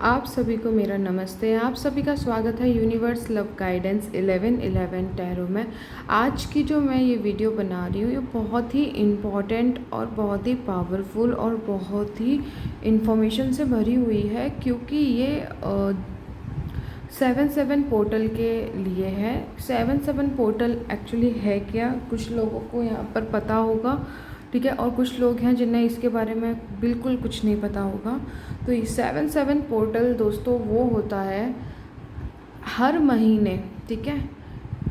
आप सभी को मेरा नमस्ते। आप सभी का स्वागत है यूनिवर्स लव गाइडेंस 1111 टैरो में। आज की जो मैं ये वीडियो बना रही हूँ ये बहुत ही इम्पॉर्टेंट और बहुत ही पावरफुल और बहुत ही इंफॉर्मेशन से भरी हुई है, क्योंकि ये 7-7 पोर्टल के लिए है। 7-7 पोर्टल एक्चुअली है क्या, कुछ लोगों को यहाँ पर पता होगा, ठीक है, और कुछ लोग हैं जिन्हें इसके बारे में बिल्कुल कुछ नहीं पता होगा। तो ये 7-7 पोर्टल दोस्तों वो होता है हर महीने, ठीक है,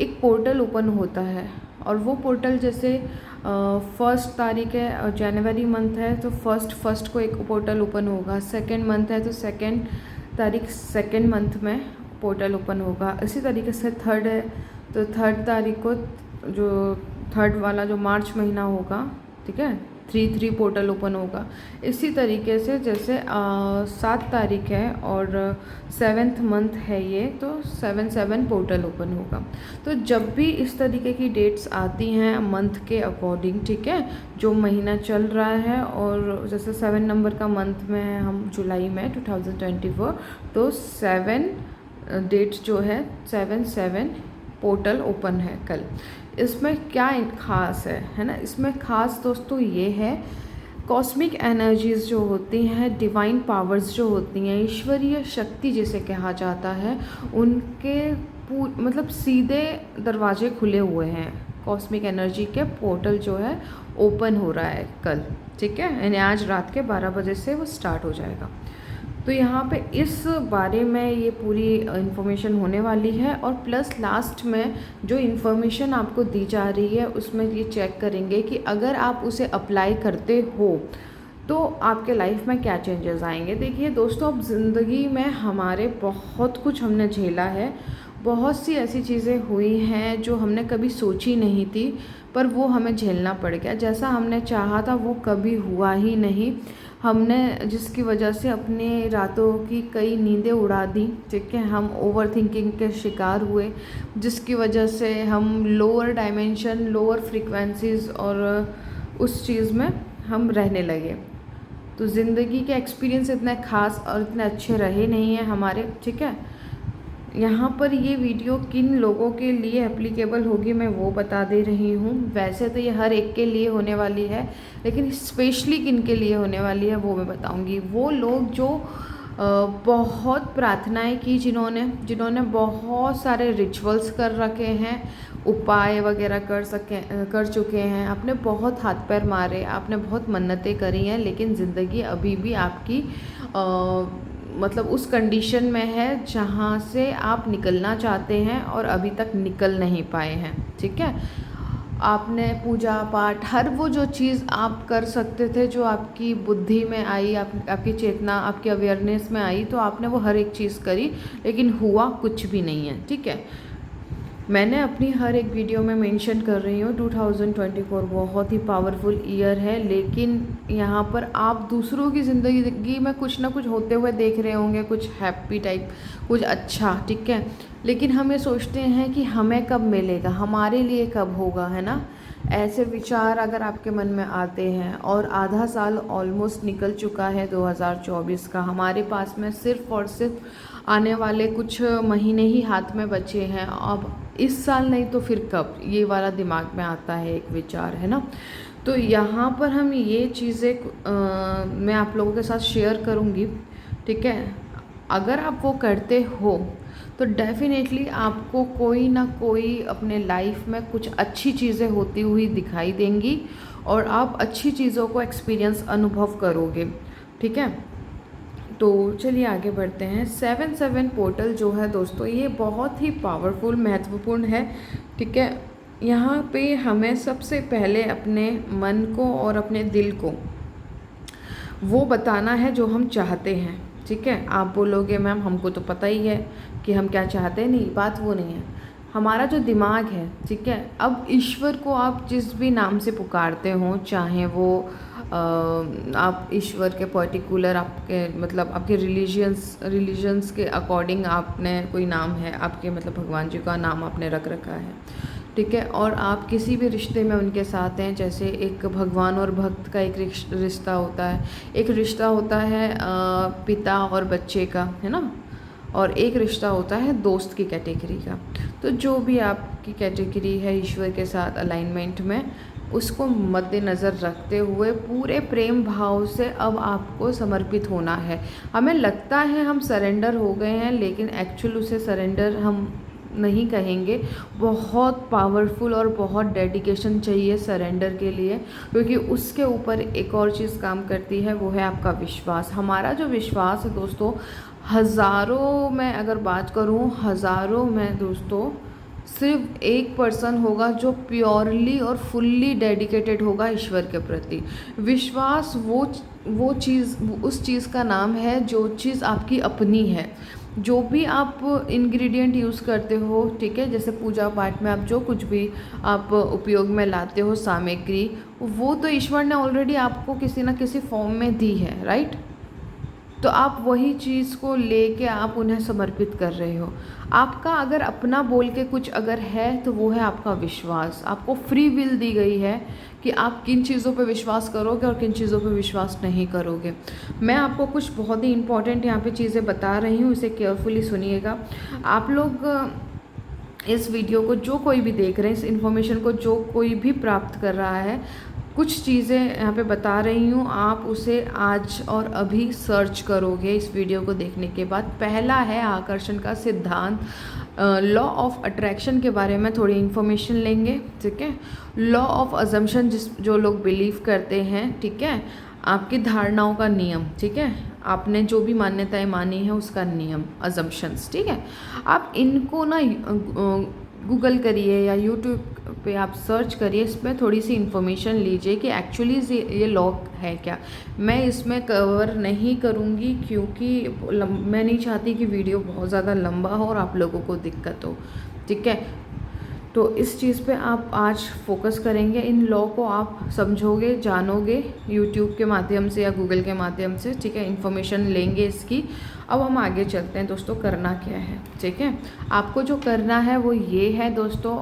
एक पोर्टल ओपन होता है। और वो पोर्टल जैसे 1 तारीख है, जनवरी मंथ है तो फर्स्ट को एक पोर्टल ओपन होगा। 2 मंथ है तो 2 तारीख 2 मंथ में पोर्टल ओपन होगा। इसी तरीके से 3 है तो 3 तारीख को जो 3 वाला जो मार्च महीना होगा, ठीक है, 3 पोर्टल ओपन होगा। इसी तरीके से जैसे 7 तारीख है और 7th मंथ है ये, तो 7-7 पोर्टल ओपन होगा। तो जब भी इस तरीके की डेट्स आती हैं मंथ के अकॉर्डिंग, ठीक है, जो महीना चल रहा है, और जैसे 7 नंबर का मंथ में है हम जुलाई में 2024, तो 7 डेट्स जो है 7-7 पोर्टल ओपन है कल। इसमें क्या ख़ास है ना, इसमें ख़ास दोस्तों ये है, कॉस्मिक एनर्जीज़ जो होती हैं, डिवाइन पावर्स जो होती हैं, ईश्वरीय शक्ति जिसे कहा जाता है, उनके मतलब सीधे दरवाजे खुले हुए हैं। कॉस्मिक एनर्जी के पोर्टल जो है ओपन हो रहा है कल, ठीक है, यानी आज रात के 12 बजे से वो स्टार्ट हो जाएगा। तो यहाँ पे इस बारे में ये पूरी इन्फॉर्मेशन होने वाली है, और प्लस लास्ट में जो इन्फॉर्मेशन आपको दी जा रही है उसमें ये चेक करेंगे कि अगर आप उसे अप्लाई करते हो तो आपके लाइफ में क्या चेंजेस आएंगे। देखिए दोस्तों, अब ज़िंदगी में हमारे बहुत कुछ हमने झेला है, बहुत सी ऐसी चीज़ें हुई हैं जो हमने कभी सोची नहीं थी, पर वो हमें झेलना पड़ गया। जैसा हमने चाहा था वो कभी हुआ ही नहीं, हमने जिसकी वजह से अपने रातों की कई नींदें उड़ा दी, ठीक है, हम ओवर थिंकिंग के शिकार हुए, जिसकी वजह से हम लोअर डायमेंशन, लोअर फ्रीक्वेंसीज और उस चीज़ में हम रहने लगे। तो ज़िंदगी के एक्सपीरियंस इतने ख़ास और इतने अच्छे रहे नहीं हैं हमारे, ठीक है। यहाँ पर ये वीडियो किन लोगों के लिए एप्लीकेबल होगी मैं वो बता दे रही हूँ। वैसे तो ये हर एक के लिए होने वाली है, लेकिन स्पेशली किन के लिए होने वाली है वो मैं बताऊँगी। वो लोग जो बहुत प्रार्थनाएं की, जिन्होंने बहुत सारे रिचुअल्स कर रखे हैं, उपाय वगैरह कर चुके हैं, आपने बहुत हाथ पैर मारे, आपने बहुत मन्नतें करी हैं, लेकिन ज़िंदगी अभी भी आपकी मतलब उस कंडीशन में है जहाँ से आप निकलना चाहते हैं और अभी तक निकल नहीं पाए हैं, ठीक है। आपने पूजा पाठ, हर वो जो चीज़ आप कर सकते थे, जो आपकी बुद्धि में आई, आपकी चेतना, आपकी अवेयरनेस में आई, तो आपने वो हर एक चीज़ करी, लेकिन हुआ कुछ भी नहीं है, ठीक है। मैंने अपनी हर एक वीडियो में मेंशन कर रही हूँ 2024 बहुत ही पावरफुल ईयर है, लेकिन यहाँ पर आप दूसरों की ज़िंदगी में कुछ ना कुछ होते हुए देख रहे होंगे, कुछ हैप्पी टाइप, कुछ अच्छा, ठीक है, लेकिन हम ये सोचते हैं कि हमें कब मिलेगा, हमारे लिए कब होगा, है ना। ऐसे विचार अगर आपके मन में आते हैं, और आधा साल ऑलमोस्ट निकल चुका है 2024 का, हमारे पास में सिर्फ और सिर्फ आने वाले कुछ महीने ही हाथ में बचे हैं। अब इस साल नहीं तो फिर कब, ये वाला दिमाग में आता है एक विचार, है ना। तो यहाँ पर हम ये चीज़ें मैं आप लोगों के साथ शेयर करूँगी, ठीक है। अगर आप वो करते हो तो डेफिनेटली आपको कोई ना कोई अपने लाइफ में कुछ अच्छी चीज़ें होती हुई दिखाई देंगी, और आप अच्छी चीज़ों को एक्सपीरियंस, अनुभव करोगे, ठीक है। तो चलिए आगे बढ़ते हैं। 7-7 पोर्टल जो है दोस्तों ये बहुत ही पावरफुल, महत्वपूर्ण है, ठीक है। यहाँ पे हमें सबसे पहले अपने मन को और अपने दिल को वो बताना है जो हम चाहते हैं, ठीक है। आप बोलोगे मैम हमको तो पता ही है कि हम क्या चाहते हैं, नहीं, बात वो नहीं है। हमारा जो दिमाग है, ठीक है, अब ईश्वर को आप जिस भी नाम से पुकारते हो, चाहे वो आप ईश्वर के पर्टिकुलर आपके मतलब आपके रिलीजन्स के अकॉर्डिंग आपने कोई नाम है, आपके मतलब भगवान जी का नाम आपने रख रखा है, ठीक है। और आप किसी भी रिश्ते में उनके साथ हैं, जैसे एक भगवान और भक्त का एक रिश्ता होता है, एक रिश्ता होता है पिता और बच्चे का, है ना, और एक रिश्ता होता है दोस्त की कैटेगरी का। तो जो भी आपकी कैटेगरी है ईश्वर के साथ अलाइनमेंट में, उसको मद्देनज़र रखते हुए पूरे प्रेम भाव से अब आपको समर्पित होना है। हमें लगता है हम सरेंडर हो गए हैं, लेकिन एक्चुअल उसे सरेंडर हम नहीं कहेंगे। बहुत पावरफुल और बहुत डेडिकेशन चाहिए सरेंडर के लिए, क्योंकि उसके ऊपर एक और चीज़ काम करती है, वो है आपका विश्वास। हमारा जो विश्वास है दोस्तों, हज़ारों में अगर बात करूँ, हज़ारों में दोस्तों सिर्फ एक पर्सन होगा जो प्योरली और फुल्ली डेडिकेटेड होगा ईश्वर के प्रति। विश्वास वो चीज़, उस चीज़ का नाम है जो चीज़ आपकी अपनी है। जो भी आप इंग्रेडिएंट यूज़ करते हो, ठीक है, जैसे पूजा पाठ में आप जो कुछ भी आप उपयोग में लाते हो सामग्री, वो तो ईश्वर ने ऑलरेडी आपको किसी ना किसी फॉर्म में दी है, राइट। तो आप वही चीज़ को लेके आप उन्हें समर्पित कर रहे हो। आपका अगर अपना बोल के कुछ अगर है, तो वो है आपका विश्वास। आपको फ्री विल दी गई है कि आप किन चीज़ों पे विश्वास करोगे और किन चीज़ों पे विश्वास नहीं करोगे। मैं आपको कुछ बहुत ही इम्पॉर्टेंट यहाँ पे चीज़ें बता रही हूँ, इसे केयरफुली सुनिएगा। आप लोग इस वीडियो को जो कोई भी देख रहे हैं, इस इन्फॉर्मेशन को जो कोई भी प्राप्त कर रहा है, कुछ चीज़ें यहाँ पे बता रही हूँ, आप उसे आज और अभी सर्च करोगे इस वीडियो को देखने के बाद। पहला है आकर्षण का सिद्धांत, लॉ ऑफ अट्रैक्शन के बारे में थोड़ी इन्फॉर्मेशन लेंगे, ठीक है। लॉ ऑफ अजम्पशन, जो लोग बिलीव करते हैं, ठीक है, आपकी धारणाओं का नियम, ठीक है, आपने जो भी मान्यताएं मानी है उसका नियम, अजम्पशंस, ठीक है। आप इनको ना गूगल करिए या यूट्यूब पे आप सर्च करिए, इसमें थोड़ी सी इन्फॉर्मेशन लीजिए कि एक्चुअली ये लॉ है क्या। मैं इसमें कवर नहीं करूँगी, क्योंकि मैं नहीं चाहती कि वीडियो बहुत ज़्यादा लंबा हो और आप लोगों को दिक्कत हो, ठीक है। तो इस चीज़ पे आप आज फोकस करेंगे, इन लॉ को आप समझोगे, जानोगे यूट्यूब के माध्यम से या गूगल के माध्यम से, ठीक है, इन्फॉर्मेशन लेंगे इसकी। अब हम आगे चलते हैं दोस्तों, करना क्या है, ठीक है। आपको जो करना है वो ये है दोस्तों,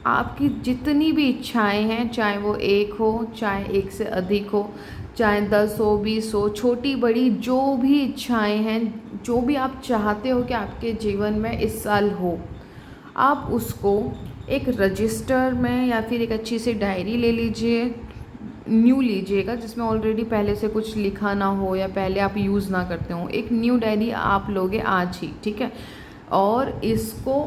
आपकी जितनी भी इच्छाएं हैं, चाहे वो एक हो, चाहे एक से अधिक हो, चाहे 10 हो, 20 हो, छोटी बड़ी जो भी इच्छाएं हैं, जो भी आप चाहते हो कि आपके जीवन में इस साल हो, आप उसको एक रजिस्टर में या फिर एक अच्छी सी डायरी ले लीजिए, न्यू लीजिएगा, जिसमें ऑलरेडी पहले से कुछ लिखा ना हो या पहले आप यूज़ ना करते हो। एक न्यू डायरी आप लोगे आज ही, ठीक है। और इसको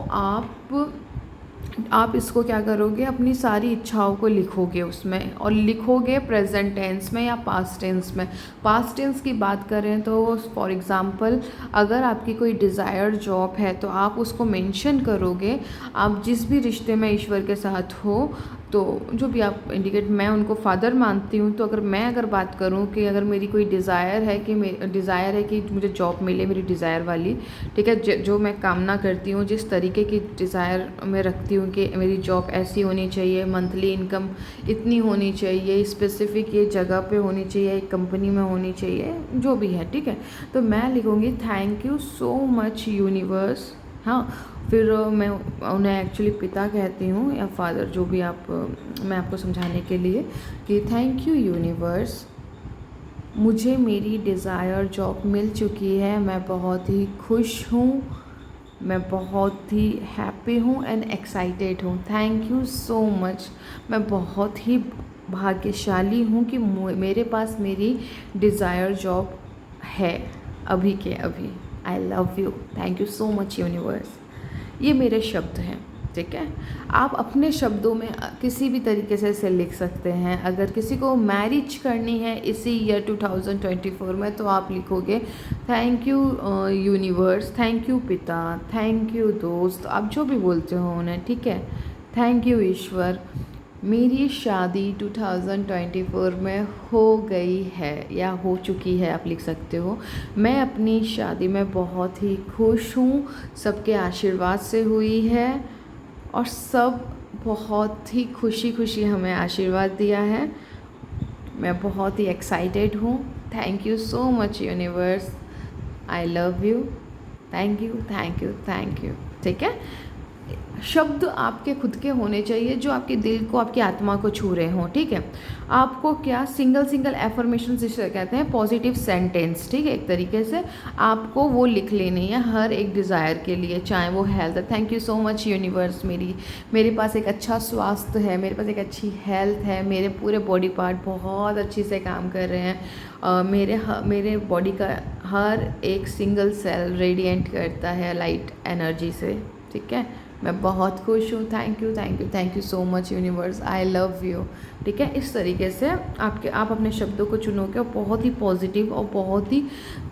आप इसको क्या करोगे, अपनी सारी इच्छाओं को लिखोगे उसमें, और लिखोगे प्रेजेंट टेंस में या पास्ट टेंस में। पास्ट टेंस की बात करें तो फॉर एग्ज़ाम्पल, अगर आपकी कोई डिज़ायर्ड जॉब है तो आप उसको मेंशन करोगे। आप जिस भी रिश्ते में ईश्वर के साथ हो, तो जो भी आप इंडिकेट, मैं उनको फादर मानती हूँ, तो अगर बात करूँ कि अगर मेरी कोई डिज़ायर है कि मुझे जॉब मिले, मेरी डिज़ायर वाली, ठीक है, जो मैं कामना करती हूँ, जिस तरीके की डिज़ायर मैं रखती हूँ कि मेरी जॉब ऐसी होनी चाहिए, मंथली इनकम इतनी होनी चाहिए, स्पेसिफिक ये जगह पे होनी चाहिए, एक कंपनी में होनी चाहिए, जो भी है, ठीक है। तो मैं लिखूँगी thank you so much universe, हाँ। फिर मैं उन्हें एक्चुअली पिता कहती हूँ या फादर, जो भी मैं आपको समझाने के लिए, कि थैंक यू यूनिवर्स, मुझे मेरी डिज़ायर जॉब मिल चुकी है, मैं बहुत ही खुश हूँ, मैं बहुत ही हैप्पी हूँ एंड एक्साइटेड हूँ। थैंक यू सो मच, मैं बहुत ही भाग्यशाली हूँ कि मेरे पास मेरी डिज़ायर जॉब है अभी के अभी। I love you, thank you so much universe. ये मेरे शब्द हैं, ठीक है। आप अपने शब्दों में किसी भी तरीके से इसे लिख सकते हैं। अगर किसी को मैरिज करनी है इसी ईयर 2024 में, तो आप लिखोगे thank you universe, thank you पिता, थैंक यू दोस्त, आप जो भी बोलते हो उन्हें, ठीक है। थैंक यू ईश्वर, मेरी शादी 2024 में हो गई है या हो चुकी है, आप लिख सकते हो। मैं अपनी शादी में बहुत ही खुश हूँ, सबके आशीर्वाद से हुई है और सब बहुत ही खुशी खुशी हमें आशीर्वाद दिया है। मैं बहुत ही एक्साइटेड हूँ। Thank you so much universe, I love you, thank you, thank you, thank you, ठीक है। शब्द आपके खुद के होने चाहिए जो आपके दिल को, आपकी आत्मा को छू रहे हों, ठीक है। आपको क्या सिंगल एफर्मेशन जिसे कहते हैं पॉजिटिव सेंटेंस, ठीक है, एक तरीके से आपको वो लिख लेनी है हर एक डिज़ायर के लिए, चाहे वो हेल्थ है। Thank you so much universe, मेरे पास एक अच्छा स्वास्थ्य है, मेरे पास एक अच्छी हेल्थ है, मेरे पूरे बॉडी पार्ट बहुत अच्छे से काम कर रहे हैं, मेरे बॉडी का हर एक सिंगल सेल रेडिएंट करता है लाइट एनर्जी से, ठीक है। मैं बहुत खुश हूँ। Thank you so much universe, I love you, ठीक है। इस तरीके से आप अपने शब्दों को चुनोगे और बहुत ही पॉजिटिव और बहुत ही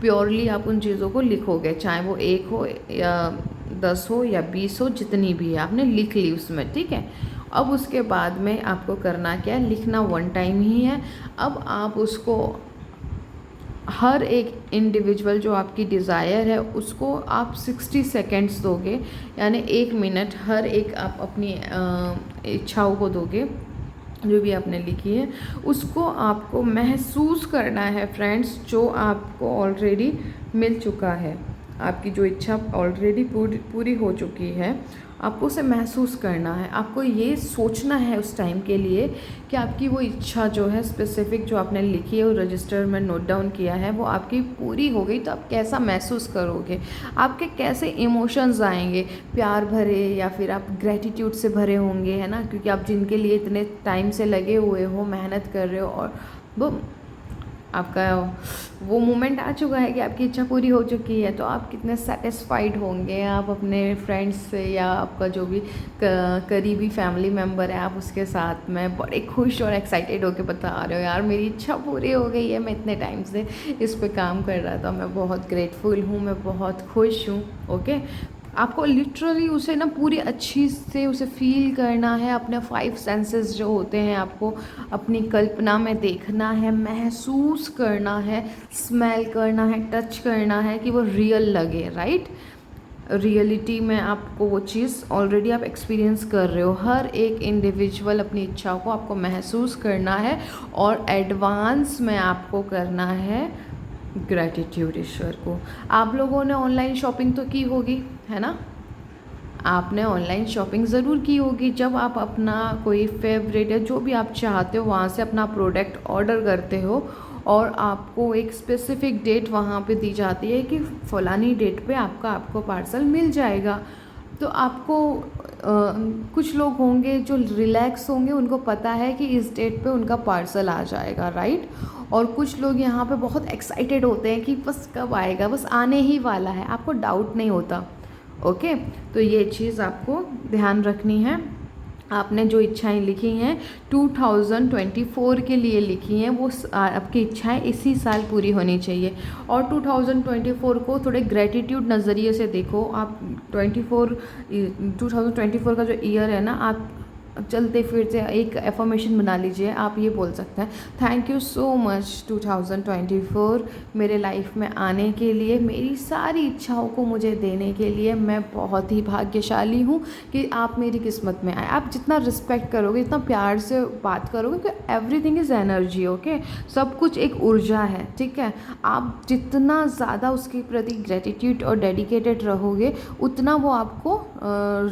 प्योरली आप उन चीज़ों को लिखोगे, चाहे वो 1 हो या 10 हो या 20 हो, जितनी भी है आपने लिख ली उसमें, ठीक है। अब उसके बाद में आपको करना क्या है, लिखना 1 टाइम ही है। अब आप उसको हर एक इंडिविजुअल जो आपकी डिज़ायर है उसको आप 60 सेकेंड्स दोगे, यानी 1 मिनट हर एक आप अपनी इच्छाओं को दोगे जो भी आपने लिखी है, उसको आपको महसूस करना है फ्रेंड्स, जो आपको ऑलरेडी मिल चुका है। आपकी जो इच्छा ऑलरेडी पूरी हो चुकी है, आपको उसे महसूस करना है। आपको ये सोचना है उस टाइम के लिए कि आपकी वो इच्छा जो है स्पेसिफिक जो आपने लिखी है और रजिस्टर में नोट डाउन किया है वो आपकी पूरी हो गई, तो आप कैसा महसूस करोगे, आपके कैसे इमोशंस आएंगे, प्यार भरे या फिर आप ग्रेटिट्यूड से भरे होंगे, है ना, क्योंकि आप जिनके लिए इतने टाइम से लगे हुए हो, मेहनत कर रहे हो, और वो आपका वो मोमेंट आ चुका है कि आपकी इच्छा पूरी हो चुकी है, तो आप कितने सेटिस्फाइड होंगे। आप अपने फ्रेंड्स से या आपका जो भी करीबी फैमिली मेम्बर है, आप उसके साथ में बड़े खुश और एक्साइटेड होकर बता रहे हो, यार मेरी इच्छा पूरी हो गई है, मैं इतने टाइम से इस पे काम कर रहा था, मैं बहुत ग्रेटफुल हूँ, मैं बहुत खुश हूँ, ओके। आपको लिटरली उसे ना पूरी अच्छी से उसे फील करना है, अपने 5 सेंसेस जो होते हैं आपको अपनी कल्पना में देखना है, महसूस करना है, स्मेल करना है, टच करना है कि वो रियल लगे, राइट। रियलिटी में आपको वो चीज़ ऑलरेडी आप एक्सपीरियंस कर रहे हो। हर एक इंडिविजुअल अपनी इच्छाओं को आपको महसूस करना है और एडवांस में आपको करना है ग्रैटिट्यूड ईश्वर को। आप लोगों ने ऑनलाइन शॉपिंग तो की होगी, है ना, आपने ऑनलाइन शॉपिंग ज़रूर की होगी। जब आप अपना कोई फेवरेट या जो भी आप चाहते हो वहाँ से अपना प्रोडक्ट ऑर्डर करते हो और आपको एक स्पेसिफिक डेट वहाँ पे दी जाती है कि फ़लानी डेट पे आपको पार्सल मिल जाएगा, तो आपको कुछ लोग होंगे जो रिलैक्स होंगे, उनको पता है कि इस डेट पे उनका पार्सल आ जाएगा, राइट। और कुछ लोग यहाँ पे बहुत एक्साइटेड होते हैं कि बस कब आएगा, बस आने ही वाला है, आपको डाउट नहीं होता, ओके। तो ये चीज़ आपको ध्यान रखनी है। आपने जो इच्छाएं लिखी हैं 2024 के लिए लिखी हैं, वो आपकी इच्छाएं इसी साल पूरी होनी चाहिए। और 2024 को थोड़े ग्रेटिट्यूड नज़रिए से देखो। आप 2024 का जो ईयर है ना, आप चलते फिरते एक एफर्मेशन बना लीजिए। आप ये बोल सकते हैं, थैंक यू सो मच 2024 मेरे लाइफ में आने के लिए, मेरी सारी इच्छाओं को मुझे देने के लिए। मैं बहुत ही भाग्यशाली हूँ कि आप मेरी किस्मत में आए। आप जितना रिस्पेक्ट करोगे, इतना प्यार से बात करोगे, क्योंकि एवरीथिंग इज़ एनर्जी, ओके। सब कुछ एक ऊर्जा है, ठीक है। आप जितना ज़्यादा उसके प्रति ग्रेटिट्यूड और डेडिकेटेड रहोगे, उतना वो आपको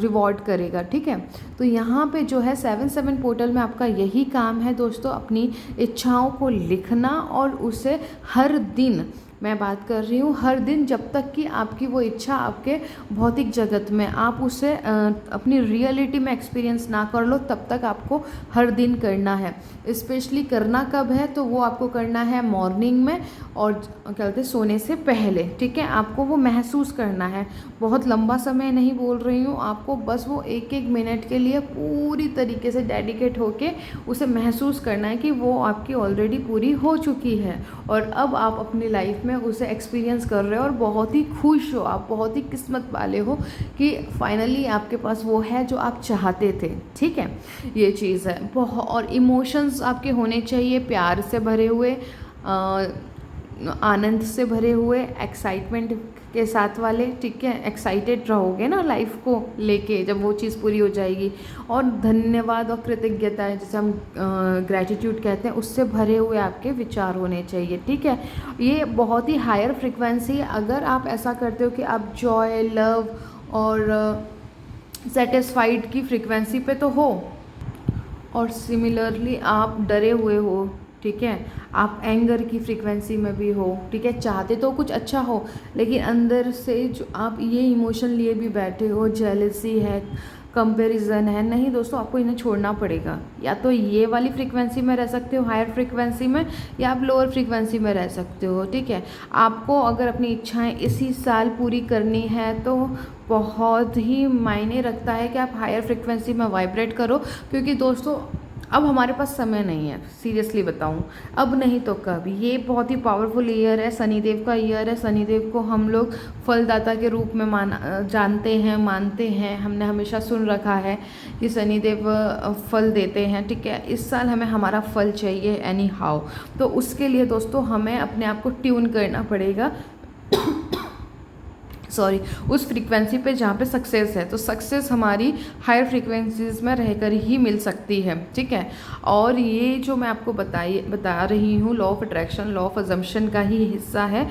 रिवॉर्ड करेगा, ठीक है। तो यहाँ पे जो है 7/7 पोर्टल में आपका यही काम है दोस्तों, अपनी इच्छाओं को लिखना और उसे हर दिन, मैं बात कर रही हूँ हर दिन, जब तक कि आपकी वो इच्छा आपके भौतिक जगत में आप उसे अपनी रियलिटी में एक्सपीरियंस ना कर लो, तब तक आपको हर दिन करना है। स्पेशली करना कब है, तो वो आपको करना है मॉर्निंग में और क्या कहते हैं सोने से पहले, ठीक है। आपको वो महसूस करना है, बहुत लंबा समय नहीं बोल रही हूँ, आपको बस वो 1-1 मिनट के लिए पूरी तरीके से डेडिकेट होके उसे महसूस करना है कि वो आपकी ऑलरेडी पूरी हो चुकी है और अब आप अपनी लाइफ में उसे एक्सपीरियंस कर रहे हो और बहुत ही खुश हो, आप बहुत ही किस्मत वाले हो कि फाइनली आपके पास वो है जो आप चाहते थे, ठीक है। ये चीज़ है बहुत। और इमोशंस आपके होने चाहिए प्यार से भरे हुए, आनंद से भरे हुए, एक्साइटमेंट के साथ वाले, ठीक है। एक्साइटेड रहोगे ना लाइफ को लेके जब वो चीज़ पूरी हो जाएगी। और धन्यवाद और कृतज्ञता है, जैसे हम ग्रैटिट्यूड कहते हैं, उससे भरे हुए आपके विचार होने चाहिए, ठीक है। ये बहुत ही हायर फ्रिक्वेंसी है। अगर आप ऐसा करते हो कि आप जॉय, लव और सेटिस्फाइड की फ्रीक्वेंसी पे तो हो, और सिमिलरली आप डरे हुए हो, ठीक है, आप एंगर की फ्रीक्वेंसी में भी हो, ठीक है, चाहते तो कुछ अच्छा हो लेकिन अंदर से जो आप ये इमोशन लिए भी बैठे हो, जेलसी है, कंपैरिजन है, नहीं दोस्तों, आपको इन्हें छोड़ना पड़ेगा। या तो ये वाली फ्रीक्वेंसी में रह सकते हो, हायर फ्रीक्वेंसी में, या आप लोअर फ्रीक्वेंसी में रह सकते हो, ठीक है। आपको अगर अपनी इच्छाएं इसी साल पूरी करनी है तो बहुत ही मायने रखता है कि आप हायर फ्रीक्वेंसी में वाइब्रेट करो, क्योंकि दोस्तों अब हमारे पास समय नहीं है, सीरियसली बताऊं, अब नहीं तो कब। ये बहुत ही पावरफुल ईयर है, शनिदेव का ईयर है। शनिदेव को हम लोग फलदाता के रूप में जानते हैं, मानते हैं, हमने हमेशा सुन रखा है कि शनिदेव फल देते हैं, ठीक है। इस साल हमें हमारा फल चाहिए एनी हाउ, तो उसके लिए दोस्तों हमें अपने आप को ट्यून करना पड़ेगा सॉरी, उस फ्रीक्वेंसी पे जहाँ पे सक्सेस है। तो सक्सेस हमारी हायर फ्रीक्वेंसीज में रहकर ही मिल सकती है, ठीक है। और ये जो मैं आपको बता रही हूँ, law of attraction, law of assumption का ही हिस्सा है,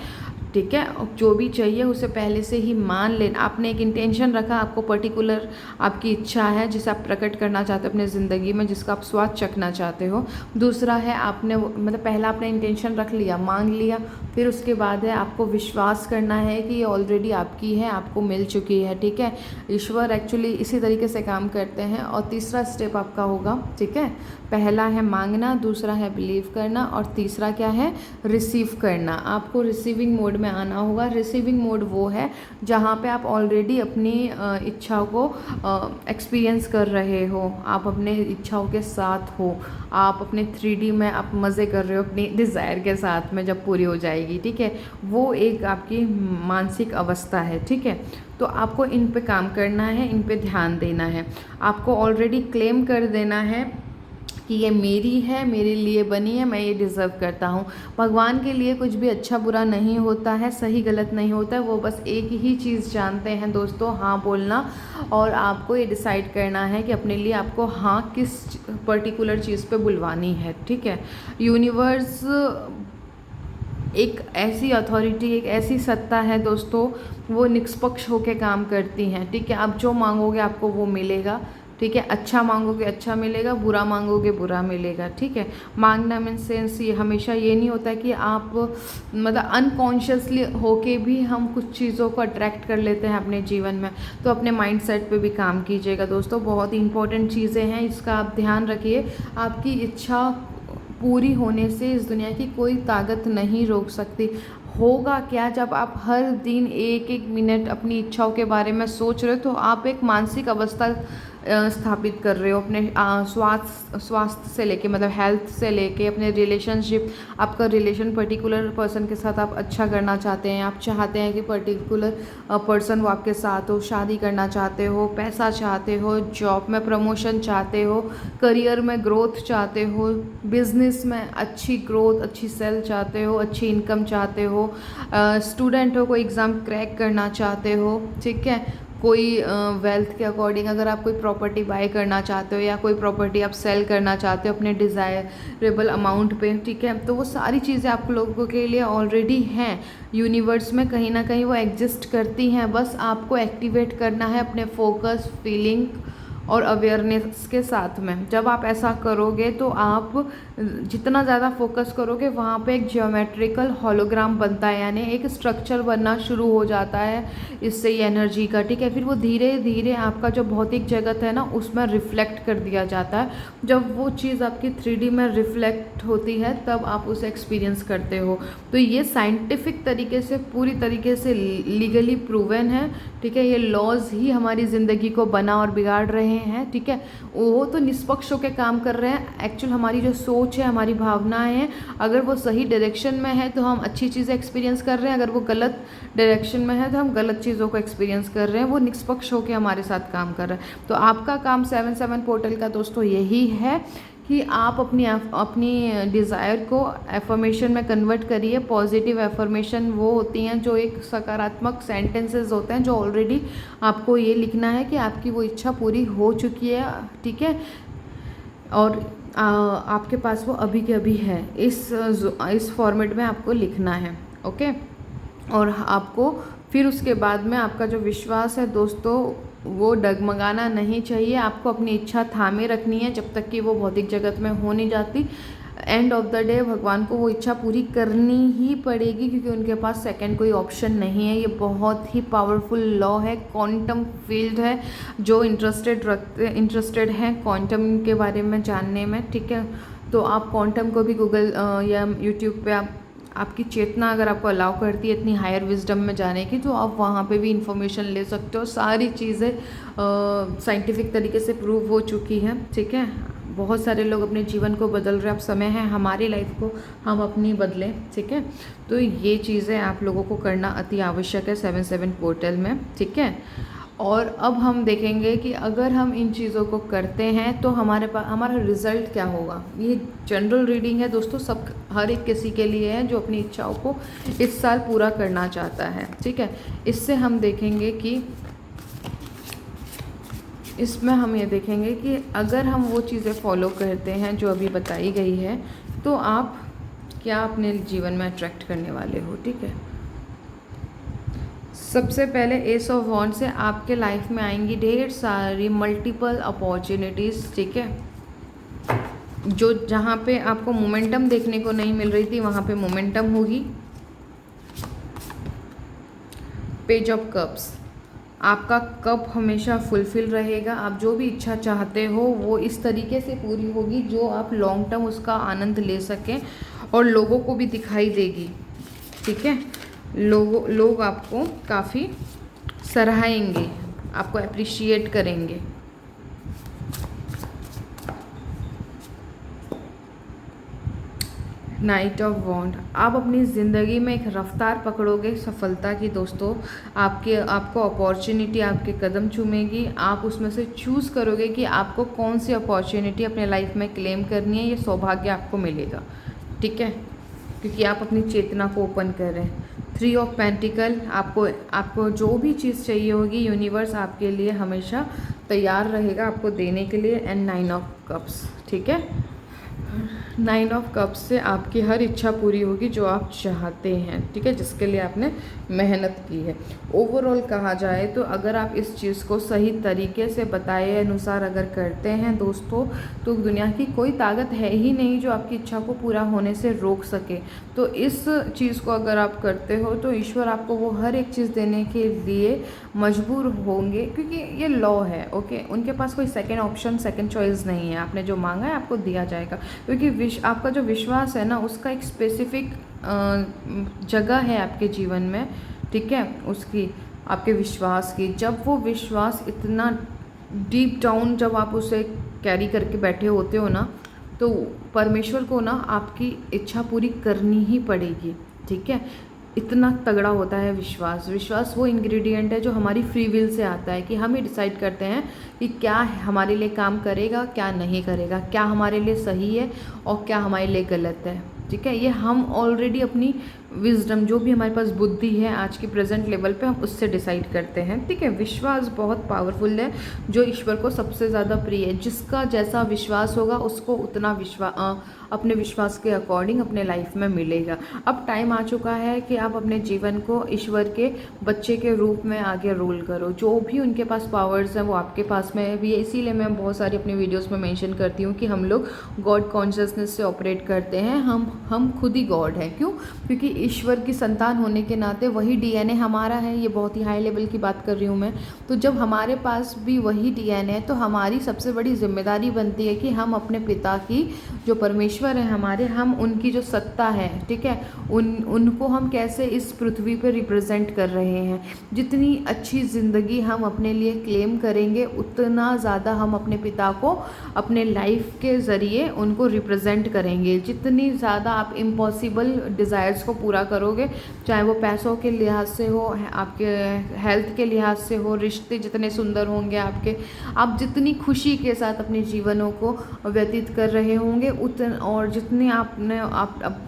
ठीक है। जो भी चाहिए उसे पहले से ही मान लेना। आपने एक इंटेंशन रखा, आपको पर्टिकुलर आपकी इच्छा है जिसे आप प्रकट करना चाहते हो अपने ज़िंदगी में, जिसका आप स्वाद चखना चाहते हो। दूसरा है आपने मतलब पहला आपने इंटेंशन रख लिया, मांग लिया, फिर उसके बाद है आपको विश्वास करना है कि ये ऑलरेडी आपकी है, आपको मिल चुकी है, ठीक है। ईश्वर एक्चुअली इसी तरीके से काम करते हैं। और तीसरा स्टेप आपका होगा, ठीक है, पहला है मांगना, दूसरा है बिलीव करना, और तीसरा क्या है, रिसीव करना। आपको रिसीविंग मोड में आना होगा। रिसीविंग मोड वो है जहाँ पे आप ऑलरेडी अपनी इच्छाओं को एक्सपीरियंस कर रहे हो, आप अपने इच्छाओं के साथ हो, आप अपने 3D में आप मज़े कर रहे हो अपनी डिज़ायर के साथ में, जब पूरी हो जाएगी, ठीक है। वो एक आपकी मानसिक अवस्था है, ठीक है। तो आपको इन पे काम करना है, इन पे ध्यान देना है, आपको ऑलरेडी क्लेम कर देना है कि ये मेरी है, मेरे लिए बनी है, मैं ये डिज़र्व करता हूँ। भगवान के लिए कुछ भी अच्छा बुरा नहीं होता है, सही गलत नहीं होता है, वो बस एक ही चीज़ जानते हैं दोस्तों, हाँ बोलना। और आपको ये डिसाइड करना है कि अपने लिए आपको हाँ किस पर्टिकुलर चीज़ पे बुलवानी है, ठीक है। यूनिवर्स एक ऐसी अथॉरिटी, एक ऐसी सत्ता है दोस्तों, वो निष्पक्ष होकर काम करती हैं, ठीक है। आप जो मांगोगे आपको वो मिलेगा, ठीक है। अच्छा मांगोगे अच्छा मिलेगा, बुरा मांगोगे बुरा मिलेगा, ठीक है। मांगना मीन सेंस ये हमेशा ये नहीं होता कि आप मतलब अनकॉन्शियसली होके भी हम कुछ चीज़ों को अट्रैक्ट कर लेते हैं अपने जीवन में। तो अपने माइंडसेट पे भी काम कीजिएगा दोस्तों, बहुत इंपॉर्टेंट चीज़ें हैं, इसका आप ध्यान रखिए। आपकी इच्छा पूरी होने से इस दुनिया की कोई ताकत नहीं रोक सकती। होगा क्या, जब आप हर दिन एक एक मिनट अपनी इच्छाओं के बारे में सोच रहे हो, तो आप एक मानसिक अवस्था स्थापित कर रहे हो अपने स्वास्थ्य से लेके, मतलब हेल्थ से लेके अपने रिलेशनशिप, आपका रिलेशन पर्टिकुलर पर्सन के साथ आप अच्छा करना चाहते हैं, आप चाहते हैं कि पर्टिकुलर पर्सन वो आपके साथ हो, शादी करना चाहते हो, पैसा चाहते हो, जॉब में प्रमोशन चाहते हो, करियर में ग्रोथ चाहते हो, बिजनेस में अच्छी ग्रोथ, अच्छी सेल चाहते हो, अच्छी इनकम चाहते हो, स्टूडेंट हो, कोई एग्ज़ाम क्रैक करना चाहते हो, ठीक है। कोई वेल्थ के अकॉर्डिंग अगर आप कोई प्रॉपर्टी बाय करना चाहते हो, या कोई प्रॉपर्टी आप सेल करना चाहते हो अपने डिज़ायरेबल अमाउंट पे, ठीक है। तो वो सारी चीज़ें आप लोगों के लिए ऑलरेडी हैं, यूनिवर्स में कहीं ना कहीं वो एग्जिस्ट करती हैं, बस आपको एक्टिवेट करना है अपने फोकस, फीलिंग और अवेयरनेस के साथ में। जब आप ऐसा करोगे तो आप जितना ज़्यादा फोकस करोगे वहाँ पे एक जियोमेट्रिकल होलोग्राम बनता है, यानी एक स्ट्रक्चर बनना शुरू हो जाता है इससे ये एनर्जी का, ठीक है। फिर वो धीरे धीरे आपका जो भौतिक जगत है ना उसमें रिफ्लेक्ट कर दिया जाता है। जब वो चीज़ आपकी 3D में रिफ्लेक्ट होती है तब आप उसे एक्सपीरियंस करते हो। तो ये साइंटिफिक तरीके से, पूरी तरीके से लीगली प्रूवन है, ठीक है। ये लॉज ही हमारी ज़िंदगी को बना और बिगाड़ रहे हैं, ठीक है। वो तो निष्पक्ष होकर काम कर रहे हैं, एक्चुअल हमारी जो सोच है, हमारी भावनाएं हैं, अगर वो सही डायरेक्शन में है तो हम अच्छी चीज़ें एक्सपीरियंस कर रहे हैं, अगर वो गलत डायरेक्शन में है तो हम गलत चीज़ों को एक्सपीरियंस कर रहे हैं। वो निष्पक्ष होकर हमारे साथ काम कर रहे हैं। तो आपका काम 7/7 पोर्टल का दोस्तों यही है कि आप अपनी डिज़ायर को एफर्मेशन में कन्वर्ट करिए। पॉजिटिव एफर्मेशन वो होती हैं जो एक सकारात्मक सेंटेंसेस होते हैं, जो ऑलरेडी आपको ये लिखना है कि आपकी वो इच्छा पूरी हो चुकी है, ठीक है, और आपके पास वो अभी के अभी है। इस फॉर्मेट में आपको लिखना है, ओके। और आपको फिर उसके बाद में आपका जो विश्वास है दोस्तों वो डगमगाना नहीं चाहिए। आपको अपनी इच्छा थामे रखनी है जब तक कि वो भौतिक जगत में हो नहीं जाती। एंड ऑफ द डे भगवान को वो इच्छा पूरी करनी ही पड़ेगी, क्योंकि उनके पास सेकंड कोई ऑप्शन नहीं है। ये बहुत ही पावरफुल लॉ है, क्वांटम फील्ड है। जो इंटरेस्टेड हैं क्वांटम के बारे में जानने में, ठीक है, तो आप क्वांटम को भी गूगल या यूट्यूब पे आपकी चेतना अगर आपको अलाउ करती है इतनी हायर विजडम में जाने की, तो आप वहाँ पे भी इंफॉर्मेशन ले सकते हो। सारी चीज़ें साइंटिफिक तरीके से प्रूव हो चुकी हैं, ठीक है। बहुत सारे लोग अपने जीवन को बदल रहे हैं। अब समय है हमारी लाइफ को हम अपनी बदलें, ठीक है। तो ये चीज़ें आप लोगों को करना अति आवश्यक है 7/7 पोर्टल में, ठीक है। और अब हम देखेंगे कि अगर हम इन चीज़ों को करते हैं तो हमारे पास हमारा रिज़ल्ट क्या होगा। ये जनरल रीडिंग है दोस्तों, सब हर एक किसी के लिए है जो अपनी इच्छाओं को इस साल पूरा करना चाहता है, ठीक है। इससे हम देखेंगे कि इसमें हम ये देखेंगे कि अगर हम वो चीज़ें फॉलो करते हैं जो अभी बताई गई है, तो आप क्या अपने जीवन में अट्रैक्ट करने वाले हो, ठीक है। सबसे पहले एस ऑफ वॉन्ड से आपके लाइफ में आएंगी ढेर सारी मल्टीपल अपॉर्चुनिटीज़, ठीक है। जो जहाँ पे आपको मोमेंटम देखने को नहीं मिल रही थी वहाँ पे मोमेंटम होगी। पेज ऑफ कप्स, आपका कप हमेशा फुलफिल रहेगा। आप जो भी इच्छा चाहते हो वो इस तरीके से पूरी होगी जो आप लॉन्ग टर्म उसका आनंद ले सकें और लोगों को भी दिखाई देगी, ठीक है। लोग आपको काफ़ी सराहेंगे, आपको अप्रिशिएट करेंगे। नाइट ऑफ वॉन्ड, आप अपनी ज़िंदगी में एक रफ्तार पकड़ोगे सफलता की दोस्तों। आपको अपॉर्चुनिटी आपके कदम चूमेगी। आप उसमें से चूज़ करोगे कि आपको कौन सी अपॉर्चुनिटी अपने लाइफ में क्लेम करनी है। ये सौभाग्य आपको मिलेगा, ठीक है, क्योंकि आप अपनी चेतना को ओपन कर रहे हैं। 3 ऑफ पेंटिकल, आपको जो भी चीज़ चाहिए होगी यूनिवर्स आपके लिए हमेशा तैयार रहेगा आपको देने के लिए। एंड 9 ऑफ कप्स, ठीक है। 9 ऑफ कप्स से आपकी हर इच्छा पूरी होगी जो आप चाहते हैं, ठीक है, जिसके लिए आपने मेहनत की है। ओवरऑल कहा जाए तो अगर आप इस चीज़ को सही तरीके से बताए अनुसार अगर करते हैं दोस्तों, तो दुनिया की कोई ताकत है ही नहीं जो आपकी इच्छा को पूरा होने से रोक सके। तो इस चीज़ को अगर आप करते हो तो ईश्वर आपको वो हर एक चीज़ देने के लिए मजबूर होंगे, क्योंकि ये लॉ है, ओके। उनके पास कोई सेकेंड ऑप्शन, सेकेंड चॉइस नहीं है। आपने जो मांगा है आपको दिया जाएगा, क्योंकि आपका जो विश्वास है ना उसका एक स्पेसिफिक जगह है आपके जीवन में, ठीक है, उसकी आपके विश्वास की। जब वो विश्वास इतना डीप डाउन जब आप उसे कैरी करके बैठे होते हो ना, तो परमेश्वर को ना आपकी इच्छा पूरी करनी ही पड़ेगी, ठीक है। इतना तगड़ा होता है विश्वास वो इंग्रेडिएंट है जो हमारी फ्री विल से आता है, कि हम ही डिसाइड करते हैं कि क्या हमारे लिए काम करेगा, क्या नहीं करेगा, क्या हमारे लिए सही है और क्या हमारे लिए गलत है, ठीक है। ये हम ऑलरेडी अपनी विजडम, जो भी हमारे पास बुद्धि है आज के प्रेजेंट लेवल पे, हम उससे डिसाइड करते हैं, ठीक है। विश्वास बहुत पावरफुल है, जो ईश्वर को सबसे ज़्यादा प्रिय है। जिसका जैसा विश्वास होगा उसको उतना अपने विश्वास के अकॉर्डिंग अपने लाइफ में मिलेगा। अब टाइम आ चुका है कि आप अपने जीवन को ईश्वर के बच्चे के रूप में आगे रोल करो। जो भी उनके पास पावर्स हैं वो आपके पास में भी है। इसीलिए मैं बहुत सारी अपनी वीडियोस में मेंशन करती हूँ कि हम लोग गॉड कॉन्शियसनेस से ऑपरेट करते हैं। हम खुद ही गॉड हैं। क्यों? क्योंकि ईश्वर की संतान होने के नाते वही डीएनए हमारा है। ये बहुत ही हाई लेवल की बात कर रही हूँ मैं। तो जब हमारे पास भी वही डीएनए है तो हमारी सबसे बड़ी जिम्मेदारी बनती है कि हम अपने पिता की, जो परमेश्वर है हमारे, हम उनकी जो सत्ता है, ठीक है, उनको हम कैसे इस पृथ्वी पर रिप्रेजेंट कर रहे हैं। जितनी अच्छी ज़िंदगी हम अपने लिए क्लेम करेंगे उतना ज़्यादा हम अपने पिता को अपने लाइफ के ज़रिए उनको रिप्रेजेंट करेंगे। जितनी ज़्यादा आप इम्पॉसिबल डिज़ायर्स को पूरा करोगे, चाहे वो पैसों के लिहाज से हो, आपके हेल्थ के लिहाज से हो, रिश्ते जितने सुंदर होंगे आपके, आप जितनी खुशी के साथ अपने जीवनों को व्यतीत कर रहे होंगे और जितने आपने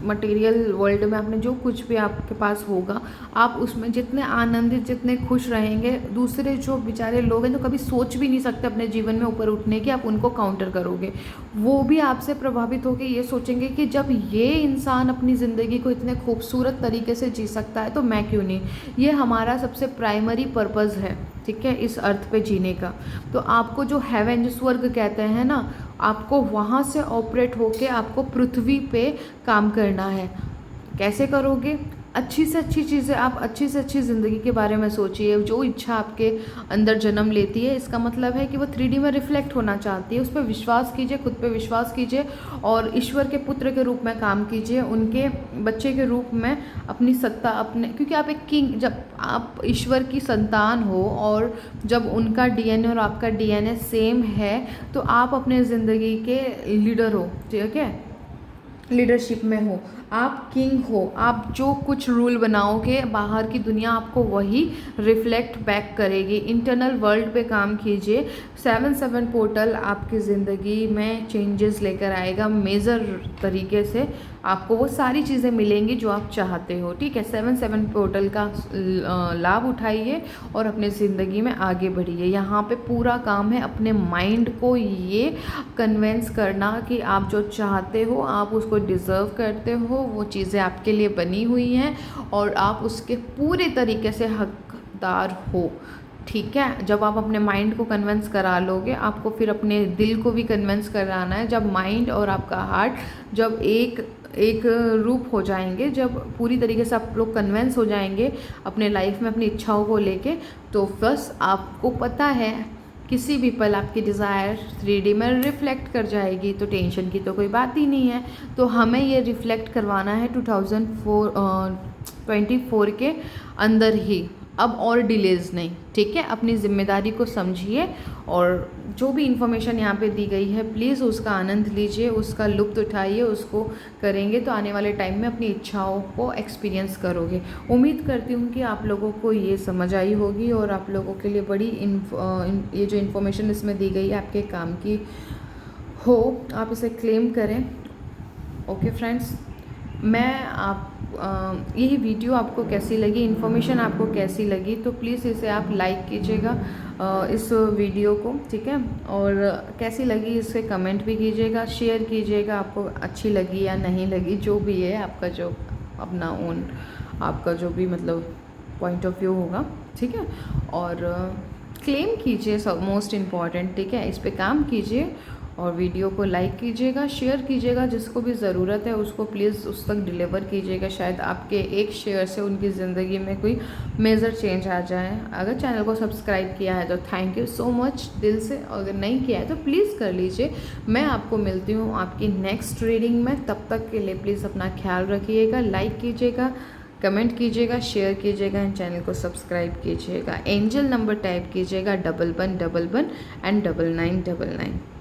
मटेरियल वर्ल्ड में आपने जो कुछ भी आपके पास होगा, आप उसमें जितने आनंदित, जितने खुश रहेंगे, दूसरे जो बेचारे लोग हैं जो कभी सोच भी नहीं सकते अपने जीवन में ऊपर उठने की, आप उनको काउंटर करोगे। वो भी आपसे प्रभावित होकर ये सोचेंगे कि जब ये इंसान अपनी ज़िंदगी को इतने खूबसूरत तरीके से जी सकता है तो मैं क्यों नहीं। ये हमारा सबसे प्राइमरी पर्पज़ है, ठीक है, इस अर्थ पे जीने का। तो आपको जो हेवन, जो स्वर्ग कहते हैं ना, आपको वहाँ से ऑपरेट होके आपको पृथ्वी पे काम करना है। कैसे करोगे? अच्छी से अच्छी चीज़ें, आप अच्छी से अच्छी ज़िंदगी के बारे में सोचिए। जो इच्छा आपके अंदर जन्म लेती है, इसका मतलब है कि वो 3D में रिफ्लेक्ट होना चाहती है। उस पर विश्वास कीजिए, खुद पे विश्वास कीजिए और ईश्वर के पुत्र के रूप में काम कीजिए, उनके बच्चे के रूप में अपनी सत्ता अपने, क्योंकि आप एक किंग, जब आप ईश्वर की संतान हो और जब उनका DNA और आपका DNA सेम है तो आप अपने ज़िंदगी के लीडर हो, ठीक है, लीडरशिप में हो, आप किंग हो। आप जो कुछ रूल बनाओगे, बाहर की दुनिया आपको वही रिफ्लेक्ट बैक करेगी। इंटरनल वर्ल्ड पे काम कीजिए। 7/7 पोर्टल आपकी ज़िंदगी में चेंजेस लेकर आएगा मेजर तरीके से। आपको वो सारी चीज़ें मिलेंगी जो आप चाहते हो, ठीक है। 7/7 पोर्टल का लाभ उठाइए और अपने ज़िंदगी में आगे बढ़िए। यहाँ पे पूरा काम है अपने माइंड को ये कन्वेंस करना कि आप जो चाहते हो आप उसको डिज़र्व करते हो, वो चीज़ें आपके लिए बनी हुई हैं और आप उसके पूरे तरीके से हकदार हो, ठीक है। जब आप अपने माइंड को कन्वेंस करा लोगे, आपको फिर अपने दिल को भी कन्वेंस कराना है। जब माइंड और आपका हार्ट जब एक रूप हो जाएंगे, जब पूरी तरीके से आप लोग कन्वेंस हो जाएंगे अपने लाइफ में अपनी इच्छाओं को लेके, तो बस आपको पता है किसी भी पल आपकी डिज़ायर 3D में रिफ्लेक्ट कर जाएगी, तो टेंशन की तो कोई बात ही नहीं है। तो हमें ये रिफ्लेक्ट करवाना है 2024 के अंदर ही, अब और डिलेज़ नहीं, ठीक है। अपनी ज़िम्मेदारी को समझिए और जो भी इन्फॉर्मेशन यहाँ पे दी गई है प्लीज़ उसका आनंद लीजिए, उसका लुत्फ़ उठाइए। उसको करेंगे तो आने वाले टाइम में अपनी इच्छाओं को एक्सपीरियंस करोगे। उम्मीद करती हूँ कि आप लोगों को ये समझ आई होगी और आप लोगों के लिए बड़ी ये जो इन्फॉर्मेशन इसमें दी गई है आपके काम की हो, आप इसे क्लेम करें। ओके फ्रेंड्स, यही वीडियो आपको कैसी लगी, इन्फॉर्मेशन आपको कैसी लगी, तो प्लीज़ इसे आप लाइक कीजिएगा इस वीडियो को, ठीक है। और कैसी लगी इसे कमेंट भी कीजिएगा, शेयर कीजिएगा, आपको अच्छी लगी या नहीं लगी, जो भी है आपका जो अपना ओन, आपका जो भी मतलब पॉइंट ऑफ व्यू होगा, ठीक है। और क्लेम कीजिए, सब मोस्ट इम्पॉर्टेंट, ठीक है। इस पे काम कीजिए और वीडियो को लाइक कीजिएगा, शेयर कीजिएगा, जिसको भी ज़रूरत है उसको प्लीज़ उस तक डिलीवर कीजिएगा। शायद आपके एक शेयर से उनकी ज़िंदगी में कोई मेजर चेंज आ जाए। अगर चैनल को सब्सक्राइब किया है तो थैंक यू सो मच दिल से, अगर नहीं किया है तो प्लीज़ कर लीजिए। मैं आपको मिलती हूँ आपकी नेक्स्ट रीडिंग में, तब तक के लिए प्लीज़ अपना ख्याल रखिएगा, लाइक कीजिएगा, कमेंट कीजिएगा, शेयर कीजिएगा एंड चैनल को सब्सक्राइब कीजिएगा। एंजल नंबर टाइप कीजिएगा 1111 एंड 9999।